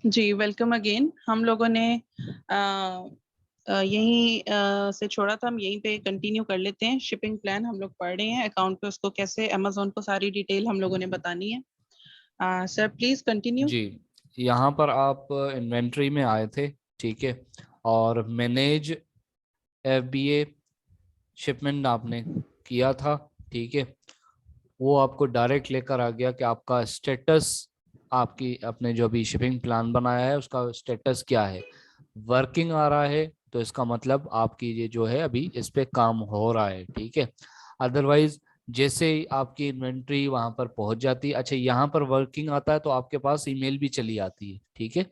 जी, welcome again. हम लोगों ने यहीं से छोड़ा था, हम यहीं पे कंटिन्यू कर लेते हैं। शिपिंग प्लान हम लोग पढ़ रहे हैं, अकाउंट पे उसको कैसे अमेजोन को सारी डिटेल हम लोगों ने बतानी है। Sir please continue. जी, यहाँ पर आप इन्वेंट्री में आए थे, ठीक है। और मैनेज FBA शिपमेंट आपने किया था, ठीक है। वो आपको डायरेक्ट लेकर आ गया कि आपका स्टेटस, आपकी अपने जो भी शिपिंग प्लान बनाया है उसका स्टेटस क्या है। वर्किंग आ रहा है तो इसका मतलब आपकी ये जो है अभी इस पे काम हो रहा है, ठीक है। अदरवाइज जैसे ही आपकी इन्वेंट्री वहां पर पहुंच जाती है, अच्छा यहाँ पर वर्किंग आता है तो आपके पास ईमेल भी चली आती है, ठीक है।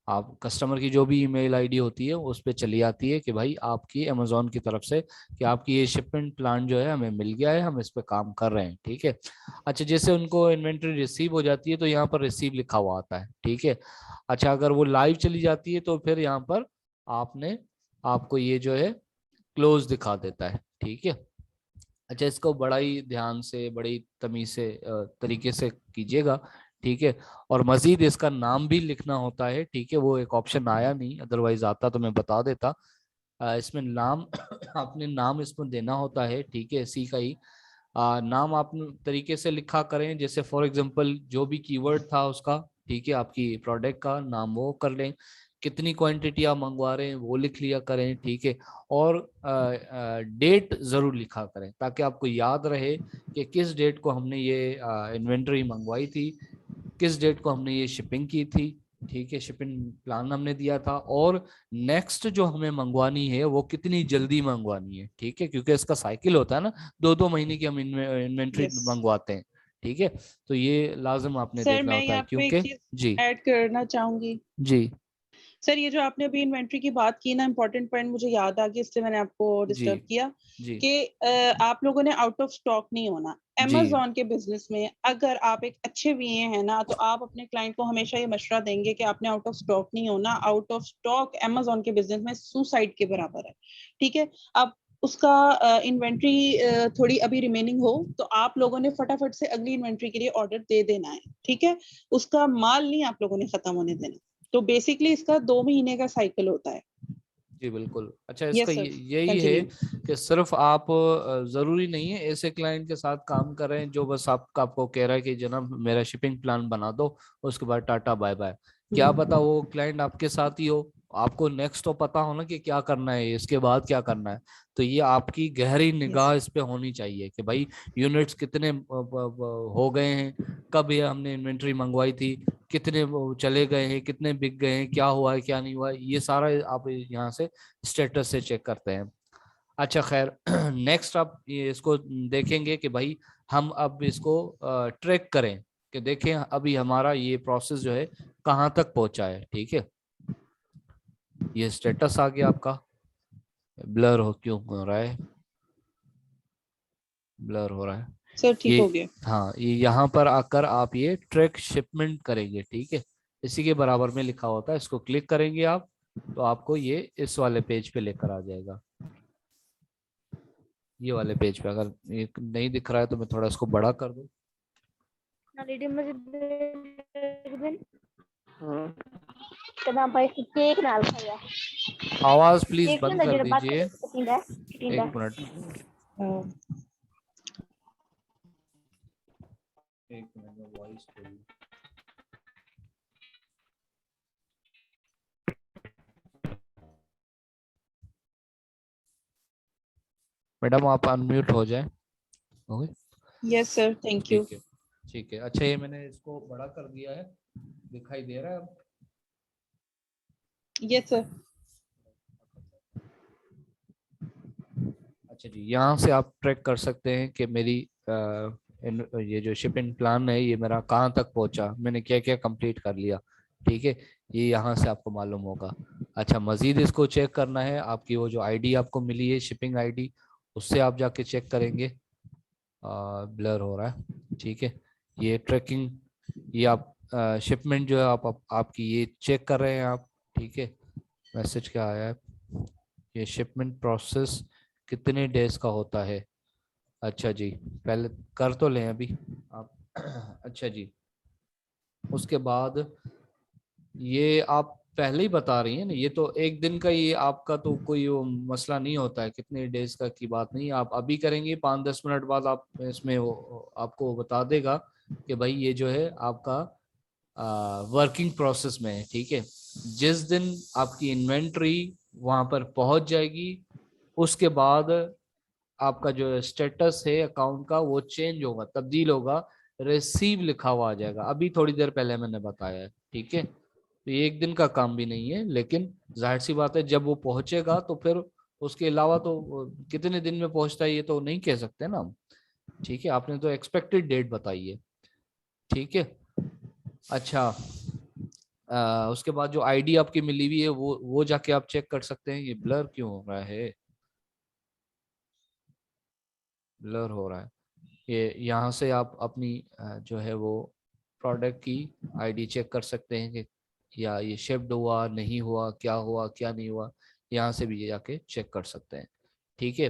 आप कस्टमर की जो भी ईमेल आईडी होती है उस पर चली आती है कि भाई आपकी अमेजोन की तरफ से कि आपकी ये शिपमेंट प्लान जो है हमें मिल गया है, हम इस पे काम कर रहे हैं, ठीक है। अच्छा, जैसे उनको इन्वेंट्री रिसीव हो जाती है तो यहाँ पर रिसीव लिखा हुआ आता है, ठीक है। अच्छा, अगर वो लाइव चली जाती है तो फिर यहाँ पर आपने आपको ये जो है क्लोज दिखा देता है, ठीक है। अच्छा, इसको बड़ा ही ध्यान से, बड़ी तमीज से तरीके से कीजिएगा, ठीक है। और मजीद इसका नाम भी लिखना होता है, ठीक है। वो एक ऑप्शन आया नहीं, अदरवाइज आता तो मैं बता देता। इसमें नाम आपने नाम इसमें देना होता है, ठीक है, इसी का ही नाम आप तरीके से लिखा करें, जैसे फॉर एग्जांपल जो भी कीवर्ड था उसका, ठीक है, आपकी प्रोडक्ट का नाम वो कर लें, कितनी क्वांटिटी आप मंगवा रहे हैं वो लिख लिया करें, ठीक है। और डेट जरूर लिखा करें ताकि आपको याद रहे कि किस डेट को हमने ये इन्वेंटरी मंगवाई थी, किस डेट को हमने ये शिपिंग की थी, ठीक है, शिपिंग प्लान हमने दिया था, और नेक्स्ट जो हमें मंगवानी है वो कितनी जल्दी मंगवानी है, ठीक है, क्योंकि इसका साइकिल होता है ना, 2-2 महीने की हम इन्वेंट्री यस मंगवाते हैं, ठीक है। तो ये लाजम आपने सर, देखना मैं होता है यहाँ पे एक क्योंकि चीज जी। ऐड करना चाहूंगी। जी। सर, ये जो आपने अभी इन्वेंट्री की बात की ना, इंपॉर्टेंट पॉइंट मुझे याद आ गया, इसलिए मैंने आपको जी। डिस्टर्ब किया जी। कि आप लोगों ने आउट ऑफ स्टॉक नहीं होना। जी। अमेजोन के बिजनेस में अगर आप एक अच्छे वीए हैं ना, तो आप अपने क्लाइंट को हमेशा ये मशवरा देंगे कि आपने आउट ऑफ स्टॉक नहीं होना। आउट ऑफ स्टॉक अमेजोन के बिजनेस में सुसाइड के बराबर है, ठीक है। अब उसका इन्वेंट्री थोड़ी अभी रिमेनिंग हो तो आप लोगों ने फटाफट से अगली इन्वेंट्री के लिए ऑर्डर दे देना है, ठीक है। उसका माल नहीं आप लोगों ने खत्म होने देना। तो बेसिकली इसका 2 महीने का साइकिल होता है। जी बिल्कुल। अच्छा, इसका यस सर, यही है कंटिन्यू। कि सिर्फ आप जरूरी नहीं है ऐसे क्लाइंट के साथ काम कर रहे हैं जो बस आपको कह रहा है कि जनाब मेरा शिपिंग प्लान बना दो, उसके बाद टाटा बाय बाय। क्या पता वो क्लाइंट आपके साथ ही हो, आपको नेक्स्ट तो पता हो ना कि क्या करना है, इसके बाद क्या करना है। तो ये आपकी गहरी यस निगाह इस पे होनी चाहिए कि भाई यूनिट्स कितने हो गए हैं, कब ये हमने इन्वेंट्री मंगवाई थी, कितने वो चले गए हैं, कितने बिक गए हैं, क्या हुआ है क्या नहीं हुआ है, ये सारा आप यहाँ से स्टेटस से चेक करते हैं। अच्छा खैर, नेक्स्ट आप ये इसको देखेंगे कि भाई हम अब इसको ट्रैक करें कि देखें अभी हमारा ये प्रोसेस जो है कहाँ तक पहुंचा है, ठीक है। ये स्टेटस आ गया आपका। ब्लर हो क्यों हो रहा है, ब्लर हो रहा है सर, ठीक ये। हो गया। हाँ, ये यहाँ पर आकर आप ये ट्रैक शिपमेंट करेंगे, ठीक है। इसी के बराबर में लिखा होता है, इसको क्लिक करेंगे आप तो आपको ये इस वाले पेज पे लेकर आ जाएगा। ये वाले पेज पे अगर ये नहीं दिख रहा है तो मैं थोड़ा इसको बड़ा कर दूं। कदम भाई केक नाल खाया आवाज प्लीज केक बंद ना कर जेड़ा बात दीजिए। कटिंदा कटिंदा 1 मिनट। अ, 1 मिनट में वॉइस खोली। मैडम आप अनम्यूट हो जाए। हो गए? Yes sir, thank you. ठीक है। ठीक है, अच्छा ये मैंने इसको बड़ा कर दिया है, दिखाई दे रहा है अब? Yes sir. अच्छा जी, यहाँ से आप ट्रैक कर सकते हैं कि मेरी ये जो शिपिंग प्लान है ये मेरा कहाँ तक पहुँचा, मैंने क्या क्या कंप्लीट कर लिया, ठीक है। ये यहाँ से आपको मालूम होगा। अच्छा, मजीद इसको चेक करना है, आपकी वो जो आईडी आपको मिली है शिपिंग आईडी, उससे आप जाके चेक करेंगे। ब्लर हो रहा है, ठीक है। ये ट्रैकिंग, ये आप शिपमेंट जो है आपकी ये चेक कर रहे हैं आप, ठीक है। मैसेज क्या आया है, ये शिपमेंट प्रोसेस कितने डेज का होता है। अच्छा जी, पहले कर तो लें अभी आप। अच्छा जी, उसके बाद ये आप पहले ही बता रही हैं ना, ये तो एक दिन का, ये आपका तो कोई वो मसला नहीं होता है, कितने डेज का की बात नहीं, आप अभी करेंगे 5-10 मिनट बाद आप इसमें आपको बता देगा कि भाई ये जो है आपका वर्किंग प्रोसेस में है। ठीक है, जिस दिन आपकी इन्वेंट्री वहां पर पहुंच जाएगी उसके बाद आपका जो स्टेटस है अकाउंट का वो चेंज होगा, तब्दील होगा, रिसीव लिखा हुआ आ जाएगा। अभी थोड़ी देर पहले मैंने बताया है। ठीक है, तो ये एक दिन का काम भी नहीं है, लेकिन जाहिर सी बात है जब वो पहुंचेगा तो फिर उसके अलावा तो वो कितने दिन में पहुंचता है ये तो नहीं कह सकते ना हम। ठीक है, आपने तो एक्सपेक्टेड डेट बताई है। ठीक है, अच्छा, उसके बाद जो आईडी आपकी मिली हुई है वो जाके आप चेक कर सकते हैं। ये ब्लर क्यों हो रहा है, ब्लर हो रहा है ये, यहाँ से आप अपनी जो है वो प्रोडक्ट की आईडी चेक कर सकते हैं कि या ये शिफ्ट हुआ नहीं हुआ, क्या हुआ क्या नहीं हुआ, यहाँ से भी ये जाके चेक कर सकते हैं। ठीक है,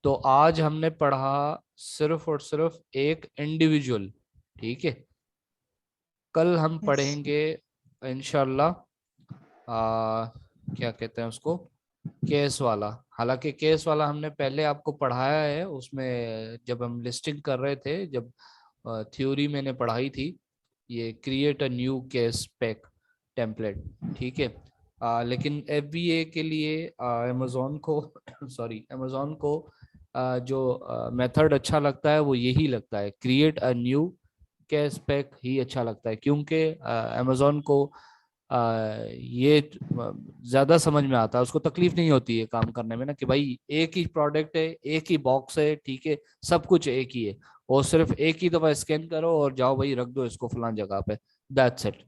तो आज हमने पढ़ा सिर्फ और सिर्फ एक इंडिविजुअल। ठीक है, कल हम यस। पढ़ेंगे इंशाल्लाह क्या कहते हैं उसको, केस वाला। हालांकि केस वाला हमने पहले आपको पढ़ाया है, उसमें जब हम लिस्टिंग कर रहे थे, जब थ्योरी मैंने पढ़ाई थी, ये create a new case pack template. ठीक है, लेकिन एफबीए के लिए अमेजोन को सॉरी अमेजोन को जो मेथड अच्छा लगता है वो यही लगता है, create a new case pack ही अच्छा लगता है, क्योंकि अमेजोन को ये ज्यादा समझ में आता है, उसको तकलीफ नहीं होती है काम करने में ना, कि भाई एक ही प्रोडक्ट है, एक ही बॉक्स है, ठीक है, सब कुछ एक ही है, और सिर्फ एक ही दफा स्कैन करो और जाओ भाई रख दो इसको फलां जगह पे, दैट्स इट।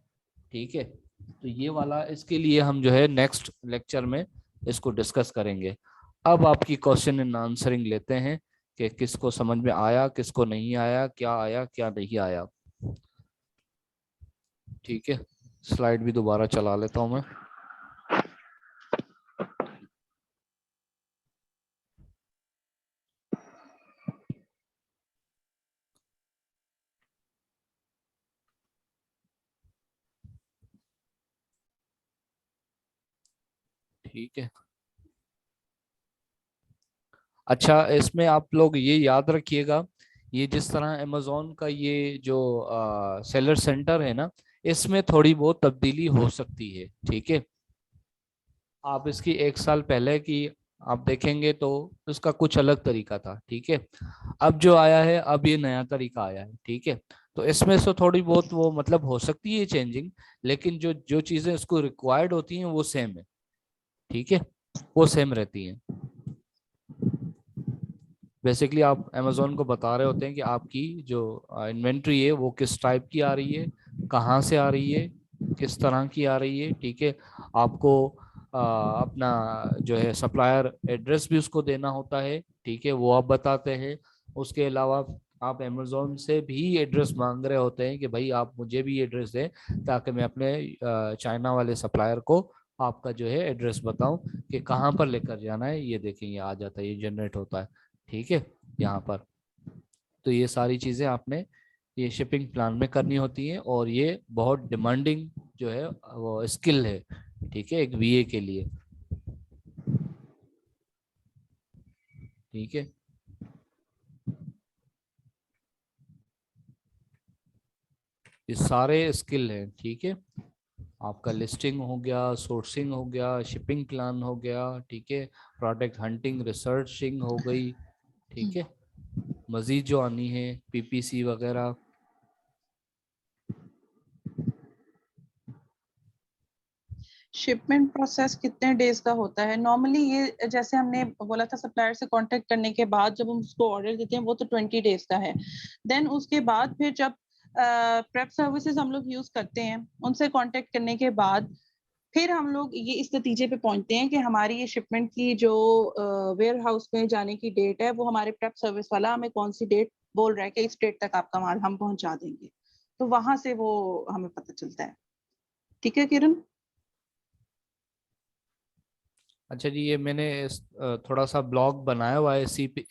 ठीक है, तो ये वाला इसके लिए हम जो है नेक्स्ट लेक्चर में इसको डिस्कस करेंगे। अब आपकी क्वेश्चन एंड आंसरिंग लेते हैं कि किसको समझ में आया, किसको नहीं आया क्या नहीं आया। ठीक है, स्लाइड भी दोबारा चला लेता हूं मैं। ठीक है, अच्छा, इसमें आप लोग ये याद रखिएगा, ये जिस तरह अमेजोन का ये जो सेलर सेंटर है ना, इसमें थोड़ी बहुत तब्दीली हो सकती है। ठीक है, आप इसकी 1 साल पहले की आप देखेंगे तो इसका कुछ अलग तरीका था। ठीक है, अब जो आया है, अब ये नया तरीका आया है। ठीक है, तो इसमें से थोड़ी बहुत वो मतलब हो सकती है चेंजिंग, लेकिन जो जो चीजें इसको रिक्वायर्ड होती हैं वो सेम है। ठीक है, वो सेम रहती हैं। बेसिकली आप अमेजोन को बता रहे होते हैं कि आपकी जो इन्वेंट्री है वो किस टाइप की आ रही है, कहाँ से आ रही है, किस तरह की आ रही है। ठीक है, आपको अपना जो है सप्लायर एड्रेस भी उसको देना होता है। ठीक है, वो आप बताते हैं। उसके अलावा आप अमेजोन से भी एड्रेस मांग रहे होते हैं कि भाई आप मुझे भी एड्रेस दें, ताकि मैं अपने चाइना वाले सप्लायर को आपका जो है एड्रेस बताऊं कि कहाँ पर लेकर जाना है। ये देखें, ये आ जाता है, ये जनरेट होता है। ठीक है, यहाँ पर तो ये सारी चीजें आपने ये शिपिंग प्लान में करनी होती हैं, और ये बहुत डिमांडिंग जो है वो स्किल है। ठीक है, एक वीए के लिए। ठीक है, ये सारे स्किल हैं। ठीक है, आपका लिस्टिंग हो गया, सोर्सिंग हो गया, शिपिंग प्लान हो गया, ठीक है, प्रोडक्ट हंटिंग रिसर्चिंग हो गई। ठीक है, मजीद जो आनी है पीपीसी वगैरह। शिपमेंट प्रोसेस कितने डेज का होता है नॉर्मली? ये जैसे हमने बोला था, सप्लायर से कांटेक्ट करने के बाद जब हम उसको ऑर्डर देते हैं वो तो 20 डेज का है। देन उसके बाद फिर जब प्रेप सर्विसेज हम लोग यूज करते हैं, उनसे कांटेक्ट करने के बाद फिर हम लोग ये इस नतीजे पे पहुंचते हैं कि हमारी ये शिपमेंट की जो वेयर हाउस में जाने की डेट है, वो हमारे प्रेप सर्विस वाला हमें कौन सी डेट बोल रहा है कि इस डेट तक आपका माल हम पहुंचा देंगे। तो वहां से वो हमें पता चलता है। ठीक है किरण? अच्छा जी, ये मैंने थोड़ा सा ब्लॉग बनाया हुआ है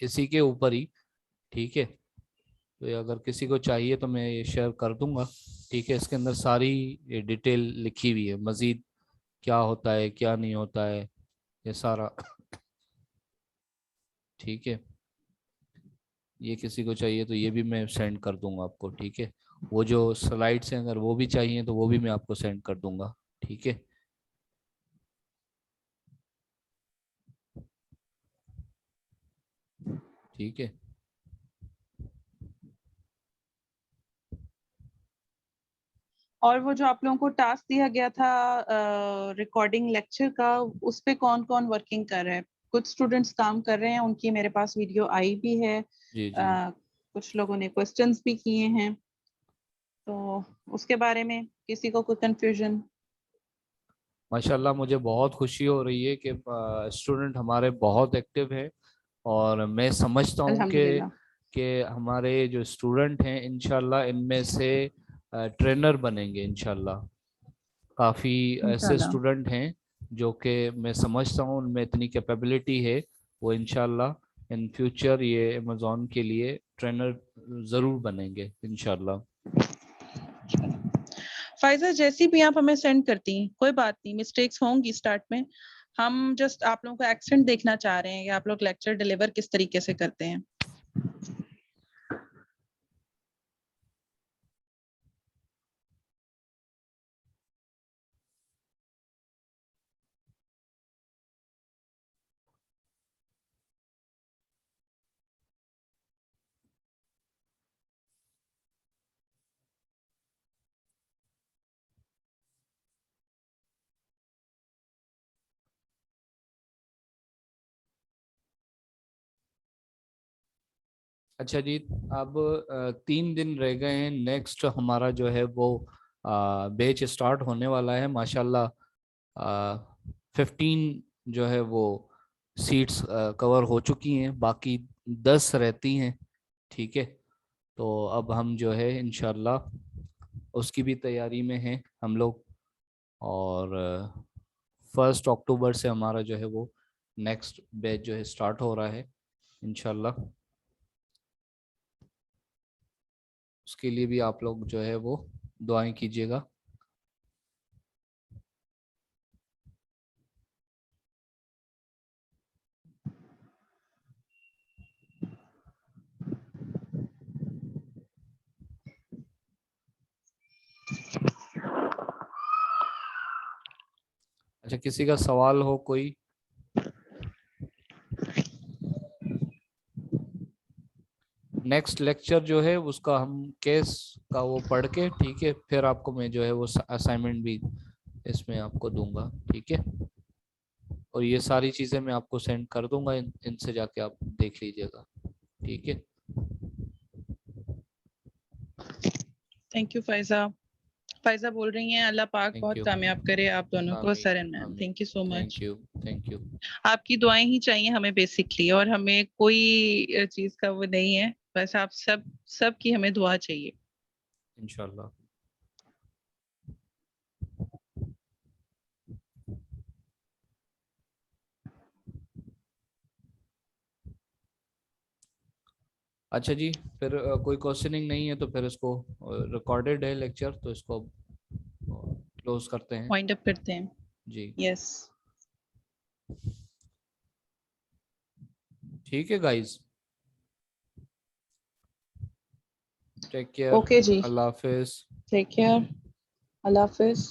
इसी के ऊपर ही। ठीक है, तो ये अगर किसी को चाहिए तो मैं ये शेयर कर दूंगा, ठीक है। इसके अंदर सारी ये डिटेल लिखी हुई है, मज़ीद क्या होता है क्या नहीं होता है, ये सारा, ठीक है। ये किसी को चाहिए तो ये भी मैं सेंड कर दूंगा आपको, ठीक है। वो जो स्लाइड्स हैं अगर वो भी चाहिए तो वो भी मैं आपको सेंड कर दूंगा, ठीक है। ठीक है। और वो जो आप लोगों को टास्क दिया गया था रिकॉर्डिंग लेक्चर का, उस पे कौन कौन वर्किंग कर रहे हैं? कुछ स्टूडेंट्स काम कर रहे हैं, उनकी मेरे पास वीडियो आई भी है। जी जी। कुछ लोगों ने क्वेश्चंस भी किए हैं, तो उसके बारे में किसी को कोई कंफ्यूजन? माशाल्लाह मुझे बहुत खुशी हो रही है कि स्टूडेंट हमारे बहुत एक्टिव है, और मैं समझता हूँ अल्हम्दुलिल्लाह। कि हमारे जो स्टूडेंट हैं इंशाल्लाह इनमें से ट्रेनर बनेंगे इंशाल्लाह। काफ़ी ऐसे इंशाल्लाह। स्टूडेंट हैं जो कि मैं समझता हूँ उनमें इतनी कैपेबिलिटी है, वो इंशाल्लाह इन फ्यूचर ये अमेज़ॉन के लिए ट्रेनर ज़रूर बनेंगे इंशाल्लाह। फाइजा, जैसी भी आप हमें सेंड करती हैं, कोई बात नहीं, मिस्टेक्स होंगी स्टार्ट में। हम जस्ट आप लोगों का एक्सेंट देखना चाह रहे हैं कि आप लोग लेक्चर डिलीवर किस तरीके से करते हैं। अच्छा जी, अब 3 दिन रह गए हैं, नेक्स्ट हमारा जो है वो बैच स्टार्ट होने वाला है माशाल्लाह। 15 जो है वो सीट्स कवर हो चुकी हैं, बाकी 10 रहती हैं, ठीक है। तो अब हम जो है इंशाल्लाह उसकी भी तैयारी में हैं हम लोग, और 1 अक्टूबर से हमारा जो है वो नेक्स्ट बैच जो है स्टार्ट हो रहा है इंशाल्लाह। उसके लिए भी आप लोग जो है वो दुआएं कीजिएगा। अच्छा, किसी का सवाल हो कोई? नेक्स्ट लेक्चर जो है उसका हम केस का वो पढ़ के, ठीक है, फिर आपको मैं जो है वो असाइनमेंट भी इसमें आपको दूंगा, ठीक है। और ये सारी चीज़ें मैं आपको सेंड कर दूंगा, इनसे जाके आप देख लीजिएगा, ठीक है। Thank you Pfizer. फाइजा बोल रही हैं अल्लाह पाक थैंक बहुत यू। कामयाब करे आप दोनों को, आमीन। Sir and ma'am. आमीन। Thank you so much. Thank you. Thank you. आपकी दुआएं ही चाहिए हमें बेसिकली, और हमें कोई चीज का वो नहीं है, बस आप सब की हमें दुआ चाहिए। इंशाल्लाह। अच्छा जी, फिर कोई क्वेश्चनिंग नहीं है तो फिर इसको, रिकॉर्डेड है लेक्चर तो इसको क्लोज करते हैं। वाइंड अप करते हैं। जी। यस। ठीक है गाइस, टेक केयर। ओके जी। अल्लाह हाफिज। Take care. अल्लाह हाफिज।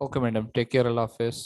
ओके मैडम, टेक केयर, अल्लाह हाफिज।